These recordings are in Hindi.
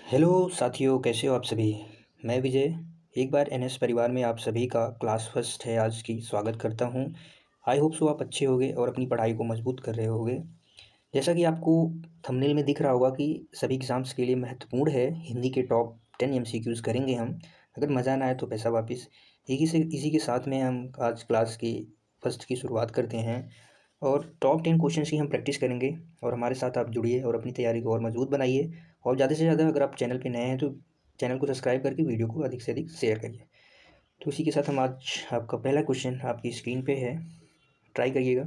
हेलो साथियों, कैसे हो आप सभी। मैं विजय एक बार एनएस परिवार में आप सभी का क्लास फर्स्ट है आज की स्वागत करता हूं। आई होप सो आप अच्छे होंगे और अपनी पढ़ाई को मजबूत कर रहे होंगे। जैसा कि आपको थंबनेल में दिख रहा होगा कि सभी एग्ज़ाम्स के लिए महत्वपूर्ण है, हिंदी के टॉप 10 एमसीक्यूज़ करेंगे हम। अगर मज़ा ना आए तो पैसा वापस। इसी के साथ में हम आज क्लास की फर्स्ट की शुरुआत करते हैं और टॉप 10 क्वेश्चन की हम प्रैक्टिस करेंगे। और हमारे साथ आप जुड़िए और अपनी तैयारी को और मजबूत बनाइए। और ज़्यादा से ज़्यादा अगर आप चैनल पे नए हैं तो चैनल को सब्सक्राइब करके वीडियो को अधिक से अधिक शेयर करिए। तो इसी के साथ हम आज आपका पहला क्वेश्चन आपकी स्क्रीन पे है, ट्राई करिएगा।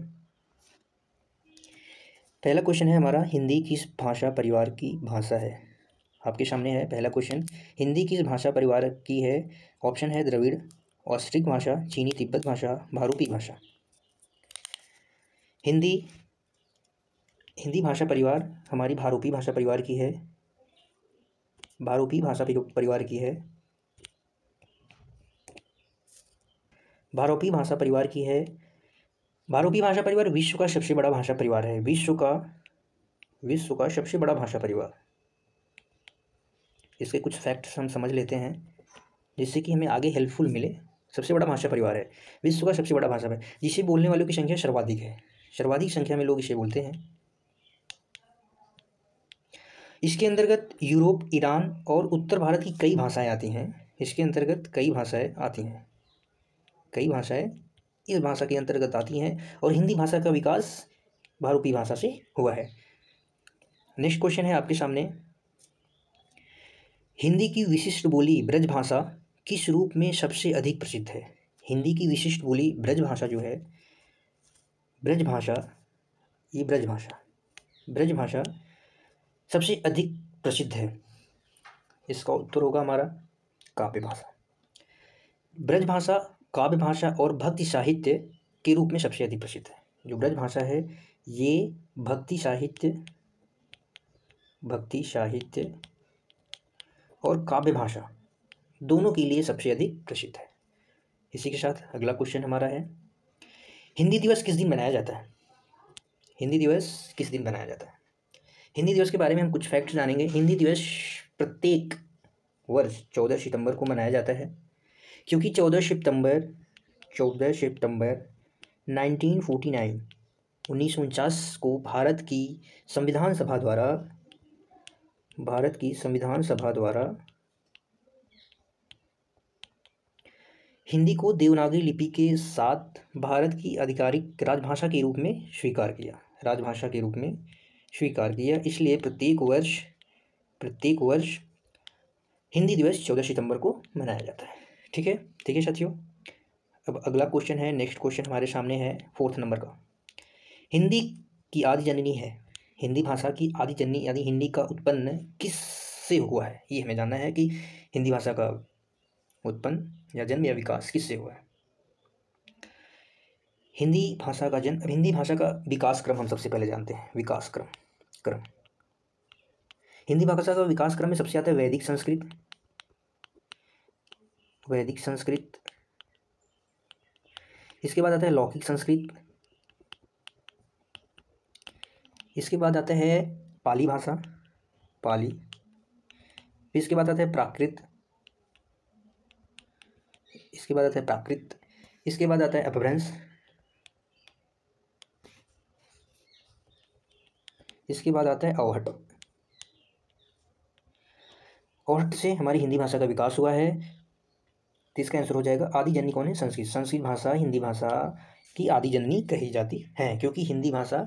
पहला क्वेश्चन है हमारा, हिंदी किस भाषा परिवार की भाषा है। आपके सामने है पहला क्वेश्चन, हिंदी किस भाषा परिवार की है। ऑप्शन है द्रविड़, ऑस्ट्रिक भाषा, चीनी तिब्बत भाषा, भारूपी भाषा। हिंदी भाषा परिवार हमारी भारूपी भाषा परिवार की है। भारूपी भाषा परिवार की है। भारूपी भाषा परिवार की है। भारूपी भाषा परिवार विश्व का सबसे बड़ा भाषा परिवार है। विश्व का सबसे बड़ा भाषा परिवार। इसके कुछ फैक्ट्स हम समझ लेते हैं जिससे कि हमें आगे हेल्पफुल मिले। सबसे बड़ा भाषा परिवार है, विश्व का सबसे बड़ा भाषा है, जिसे बोलने वालों की संख्या सर्वाधिक है। सर्वाधिक संख्या में लोग इसे बोलते हैं। इसके अंतर्गत यूरोप, ईरान और उत्तर भारत की कई भाषाएं आती हैं। इसके अंतर्गत कई भाषाएं आती हैं। कई भाषाएं इस भाषा के अंतर्गत आती हैं और हिंदी भाषा का विकास भारूपी भाषा से हुआ है। नेक्स्ट क्वेश्चन है आपके सामने, हिंदी की विशिष्ट बोली ब्रज भाषा किस रूप में सबसे अधिक प्रसिद्ध है। हिंदी की विशिष्ट बोली ब्रज भाषा जो है, ब्रज भाषा, ये ब्रज भाषा सबसे अधिक प्रसिद्ध है। इसका उत्तर होगा हमारा काव्य भाषा। ब्रज भाषा काव्य भाषा और भक्ति साहित्य के रूप में सबसे अधिक प्रसिद्ध है। जो ब्रज भाषा है ये भक्ति साहित्य और काव्य भाषा दोनों के लिए सबसे अधिक प्रसिद्ध है। इसी के साथ अगला क्वेश्चन हमारा है, हिंदी दिवस किस दिन मनाया जाता है। हिंदी दिवस किस दिन मनाया जाता है। हिंदी दिवस के बारे में हम कुछ फैक्ट्स जानेंगे। हिंदी दिवस प्रत्येक वर्ष 14 सितंबर को मनाया जाता है, क्योंकि 14 सितंबर 1949 को भारत की संविधान सभा द्वारा हिंदी को देवनागरी लिपि के साथ भारत की आधिकारिक राजभाषा के रूप में स्वीकार किया। इसलिए प्रत्येक वर्ष हिंदी दिवस 14 सितंबर को मनाया जाता है। ठीक है साथियों। अब अगला क्वेश्चन है, नेक्स्ट क्वेश्चन हमारे सामने है 4th नंबर का, हिंदी की आदि जननी है। हिंदी भाषा की आदि जननी यानी हिंदी का उत्पन्न किससे हुआ है, ये हमें जानना है कि हिंदी भाषा का उत्पन्न या जन्म या विकास किससे हुआ है। हिंदी भाषा का विकास क्रम हम सबसे पहले जानते हैं। विकास क्रम हिंदी भाषा का विकास क्रम में सबसे आता है वैदिक संस्कृत। इसके बाद आता है लौकिक संस्कृत। इसके बाद आता है पाली भाषा। इसके बाद आता है प्राकृत। इसके बाद आता है अपभ्रंश। इसके बाद आता है अवहट से हमारी हिंदी भाषा का विकास हुआ है। तो इसका आंसर हो जाएगा आदि जननी कौन है, संस्कृत भाषा हिंदी भाषा की आदि जननी कही जाती है, क्योंकि हिंदी भाषा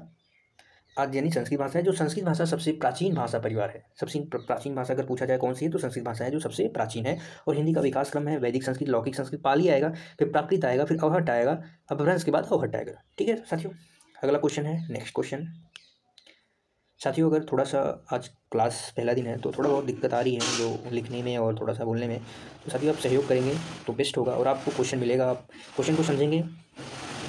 आदि जननी संस्कृत भाषा है। जो संस्कृत भाषा सबसे प्राचीन भाषा परिवार है। सबसे प्राचीन भाषा अगर पूछा जाए कौन सी है तो संस्कृत भाषा है जो सबसे प्राचीन है। और हिंदी का विकास क्रम है वैदिक संस्कृत, लौकिक संस्कृत, पाली आएगा, फिर प्राकृत आएगा, फिर अवहट आएगा, अपभ्रंश के बाद अवहट आएगा। ठीक है साथियों। अगला क्वेश्चन है, नेक्स्ट क्वेश्चन साथियों, अगर थोड़ा सा आज क्लास पहला दिन है तो थोड़ा बहुत दिक्कत आ रही है जो लिखने में और थोड़ा सा बोलने में, तो साथियों आप सहयोग करेंगे तो बेस्ट होगा और आपको क्वेश्चन मिलेगा, आप क्वेश्चन को समझेंगे,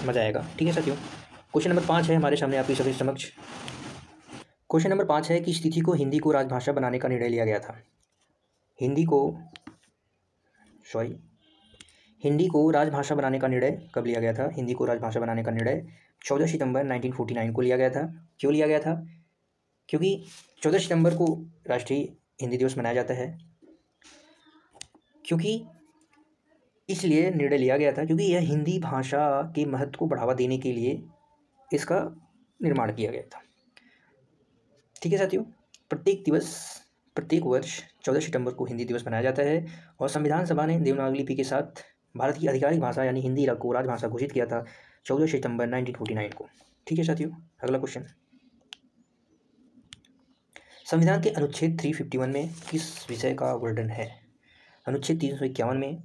मज़ा आएगा। ठीक है साथियों। क्वेश्चन नंबर 5 है हमारे सामने आपकी सभी समक्ष। क्वेश्चन नंबर 5 है, किस तिथि को हिंदी को राजभाषा बनाने का निर्णय लिया गया था। हिंदी को राजभाषा बनाने का निर्णय कब लिया गया था। हिंदी को राजभाषा बनाने का निर्णय 14 सितंबर 1949 को लिया गया था। क्यों लिया गया था, क्योंकि 14 सितंबर को राष्ट्रीय हिंदी दिवस मनाया जाता है? क्योंकि इसलिए निर्णय लिया गया था क्योंकि यह हिंदी भाषा के महत्व को बढ़ावा देने के लिए इसका निर्माण किया गया था। ठीक है साथियों, प्रत्येक वर्ष 14 सितंबर को हिंदी दिवस मनाया जाता है और संविधान सभा ने देवनागरी लिपि के साथ भारत की आधिकारिक भाषा यानी हिंदी को राजभाषा घोषित किया था 14 सितंबर 1949 को। ठीक है साथियों, अगला क्वेश्चन, संविधान के अनुच्छेद 351 में किस विषय का वर्णन है? अनुच्छेद 351 में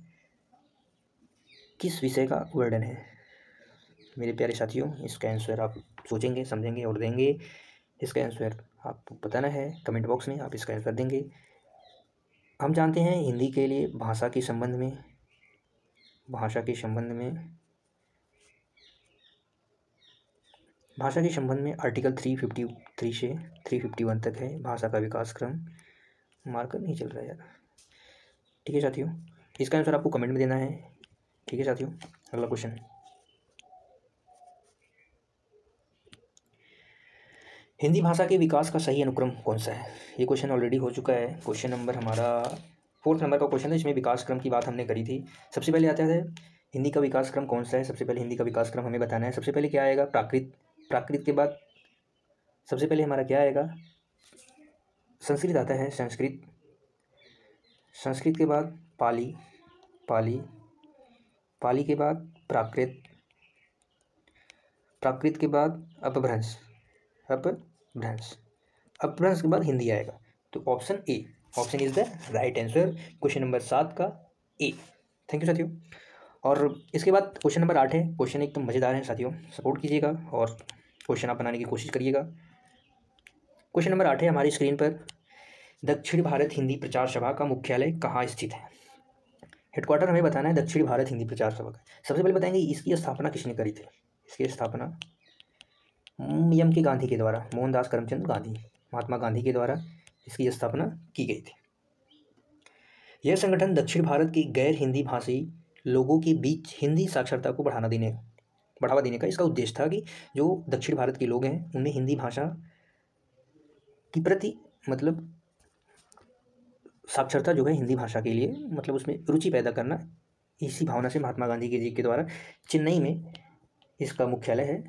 किस विषय का वर्णन है मेरे प्यारे साथियों? इसका आंसर आप सोचेंगे, समझेंगे और देंगे। इसका आंसर आपको बताना है कमेंट बॉक्स में, आप इसका आंसर देंगे। हम जानते हैं हिंदी के लिए भाषा के संबंध में आर्टिकल 353 से 351 तक है भाषा का विकास क्रम। मार्कर नहीं चल रहा है यार। ठीक है साथियों, इसका आंसर आपको कमेंट में देना है। ठीक है साथियों, अगला क्वेश्चन, हिंदी भाषा के विकास का सही अनुक्रम कौन सा है? ये क्वेश्चन ऑलरेडी हो चुका है। क्वेश्चन नंबर हमारा 4 नंबर का क्वेश्चन है, इसमें विकास क्रम की बात हमने करी थी। सबसे पहले आता है हिंदी का विकास क्रम कौन सा है। सबसे पहले हिंदी का विकास क्रम हमें बताना है। सबसे पहले क्या आएगा? प्राकृत के बाद सबसे पहले हमारा क्या आएगा? संस्कृत आता है। संस्कृत के बाद पाली के बाद प्राकृत के बाद अपभ्रंश के बाद हिंदी आएगा। तो option is the right answer, question number 7 का ए। थैंक यू साथियों। और इसके बाद क्वेश्चन नंबर 8 है। क्वेश्चन एकदम मज़ेदार है साथियों, सपोर्ट कीजिएगा और क्वेश्चन आप बनाने की कोशिश करिएगा। क्वेश्चन नंबर 8 है हमारी स्क्रीन पर, दक्षिण भारत हिंदी प्रचार सभा का मुख्यालय कहाँ स्थित है? हेडक्वार्टर हमें बताना है दक्षिण भारत हिंदी प्रचार सभा का। सबसे पहले बताएंगे इसकी स्थापना किसने करी थी। इसकी स्थापना एम के गांधी के द्वारा, मोहनदास करमचंद गांधी, महात्मा गांधी के द्वारा इसकी स्थापना की गई थी। यह संगठन दक्षिण भारत के गैर हिंदी भाषी लोगों के बीच हिंदी साक्षरता को बढ़ावा देने का इसका उद्देश्य था कि जो दक्षिण भारत के लोग हैं उनमें हिंदी भाषा के प्रति मतलब साक्षरता जो है हिंदी भाषा के लिए मतलब उसमें रुचि पैदा करना। इसी भावना से महात्मा गांधी जी के द्वारा चेन्नई में इसका मुख्यालय है।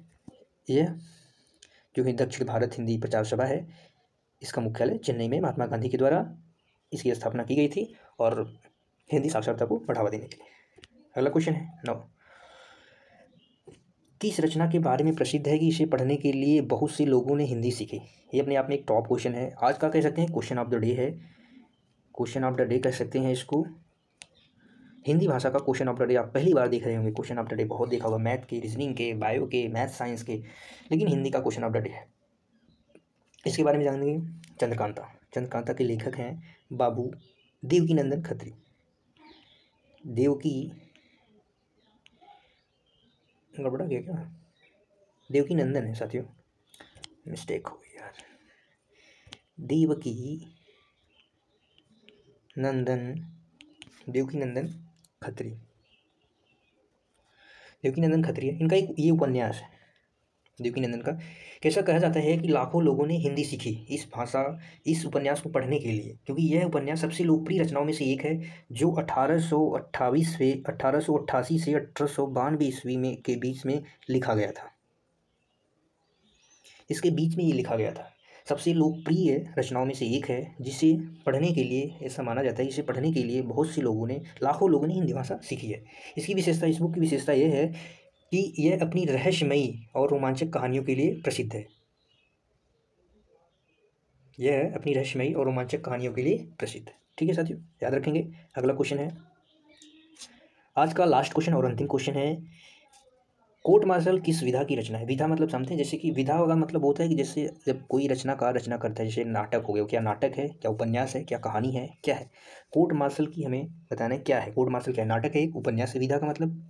यह जो है दक्षिण भारत हिंदी प्रचार सभा है, इसका मुख्यालय चेन्नई में महात्मा गांधी के द्वारा इसकी स्थापना की गई थी और हिंदी साक्षरता को बढ़ावा देने के लिए। अगला क्वेश्चन है 9, किस रचना के बारे में प्रसिद्ध है कि इसे पढ़ने के लिए बहुत से लोगों ने हिंदी सीखी? ये अपने आप में एक टॉप क्वेश्चन है, आज का कह सकते हैं क्वेश्चन ऑफ द डे है। क्वेश्चन ऑफ द डे कह सकते हैं इसको। हिंदी भाषा का क्वेश्चन ऑफ द डे आप पहली बार देख रहे होंगे। क्वेश्चन ऑफ द डे बहुत देखा होगा, मैथ के, रीजनिंग के, बायो के, मैथ साइंस के, लेकिन हिंदी का क्वेश्चन ऑफ द डे है। इसके बारे में जानेंगे। चंद्रकांता के लेखक हैं बाबू देवकीनंदन खत्री। गड़बड़ा गया क्या? देवकी नंदन है साथियों, मिस्टेक हो गई यार। देवकी नंदन खत्री है। इनका एक ये उपन्यास है देवकी नंदन का। कैसा कहा जाता है कि लाखों लोगों ने हिंदी सीखी इस उपन्यास को पढ़ने के लिए, क्योंकि यह उपन्यास सबसे लोकप्रिय रचनाओं में से एक है जो 1888 से 1892 ईस्वी में के बीच में लिखा गया था। इसके बीच में ये लिखा गया था। सबसे लोकप्रिय रचनाओं में से एक है जिसे पढ़ने के लिए ऐसा माना जाता है, इसे पढ़ने के लिए लाखों लोगों ने हिंदी भाषा सीखी है। इसकी विशेषता, इस बुक की विशेषता यह है कि यह अपनी रहस्यमयी और रोमांचक कहानियों के लिए प्रसिद्ध है। ठीक है साथियों, याद रखेंगे। अगला क्वेश्चन है, आज का लास्ट क्वेश्चन और अंतिम क्वेश्चन है, कोर्ट मार्शल किस विधा की रचना है? विधा मतलब समझते हैं, जैसे कि विधा का मतलब होता है कि जैसे जब कोई रचनाकार रचना करता है, जैसे नाटक हो गया, क्या नाटक है, क्या उपन्यास है, क्या कहानी है, क्या है? कोर्ट मार्शल की हमें बताना है क्या है। कोर्ट मार्शल क्या है? नाटक है, उपन्यास है। विधा का मतलब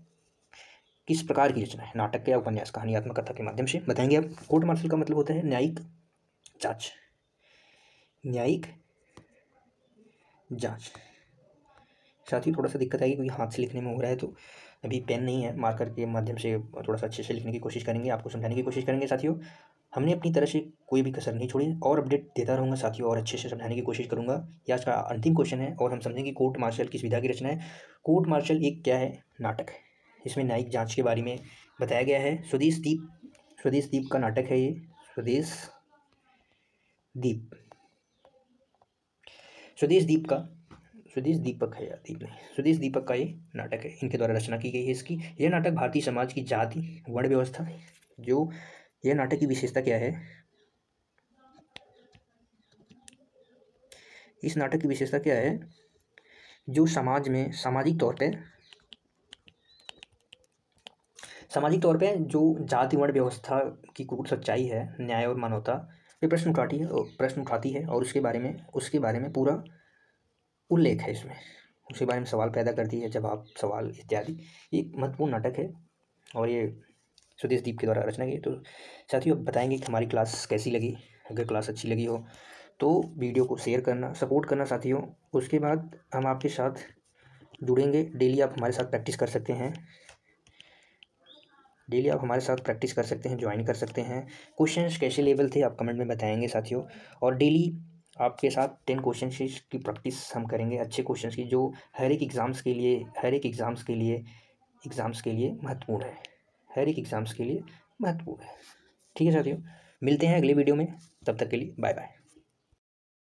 किस प्रकार की रचना है, नाटक या उपन्यास, कहानियात्मक कथा के माध्यम से बताएंगे आप। कोर्ट मार्शल का मतलब होता है न्यायिक जांच। साथ ही थोड़ा सा दिक्कत आएगी क्योंकि हाथ से लिखने में हो रहा है, तो अभी पेन नहीं है, मार्कर के माध्यम से थोड़ा सा अच्छे से लिखने की कोशिश करेंगे, आपको समझाने की कोशिश करेंगे साथियों। हमने अपनी तरह से कोई भी कसर नहीं छोड़ी और अपडेट देता रहूँगा साथियों, और अच्छे से समझाने की कोशिश करूँगा। ये आज का अंतिम क्वेश्चन है और हम समझेंगे कोर्ट मार्शल किस विधा की रचना है। कोर्ट मार्शल एक क्या है, नाटक है। इसमें न्यायिक जांच के बारे में बताया गया है। स्वदेश दीप का नाटक है ये। स्वदेश दीपक है या दीप नहीं, स्वदेश दीपक का ये नाटक है, इनके द्वारा रचना की गई है इसकी। यह नाटक भारतीय समाज की जाति वर्ण व्यवस्था, जो यह नाटक की विशेषता क्या है, इस नाटक की विशेषता क्या है, जो समाज में सामाजिक तौर पे जो जाति वर्ण व्यवस्था की कूट सच्चाई है, न्याय और मानवता पे प्रश्न उठाती है और उसके बारे में पूरा उल्लेख है इसमें, उसके बारे में सवाल पैदा करती है, जवाब सवाल इत्यादि। ये महत्वपूर्ण नाटक है और ये स्वदेश दीप के द्वारा रचना की। तो साथियों अब बताएंगे कि हमारी क्लास कैसी लगी। अगर क्लास अच्छी लगी हो तो वीडियो को शेयर करना, सपोर्ट करना साथियों। उसके बाद हम आपके साथ जुड़ेंगे, डेली आप हमारे साथ प्रैक्टिस कर सकते हैं, ज्वाइन कर सकते हैं। क्वेश्चंस कैसे लेवल थे आप कमेंट में बताएंगे साथियों, और डेली आपके साथ 10 क्वेश्चन की प्रैक्टिस हम करेंगे, अच्छे क्वेश्चंस की, जो हर एक एग्ज़ाम्स के लिए महत्वपूर्ण है, ठीक है साथियों, मिलते हैं अगले वीडियो में, तब तक के लिए बाय बाय।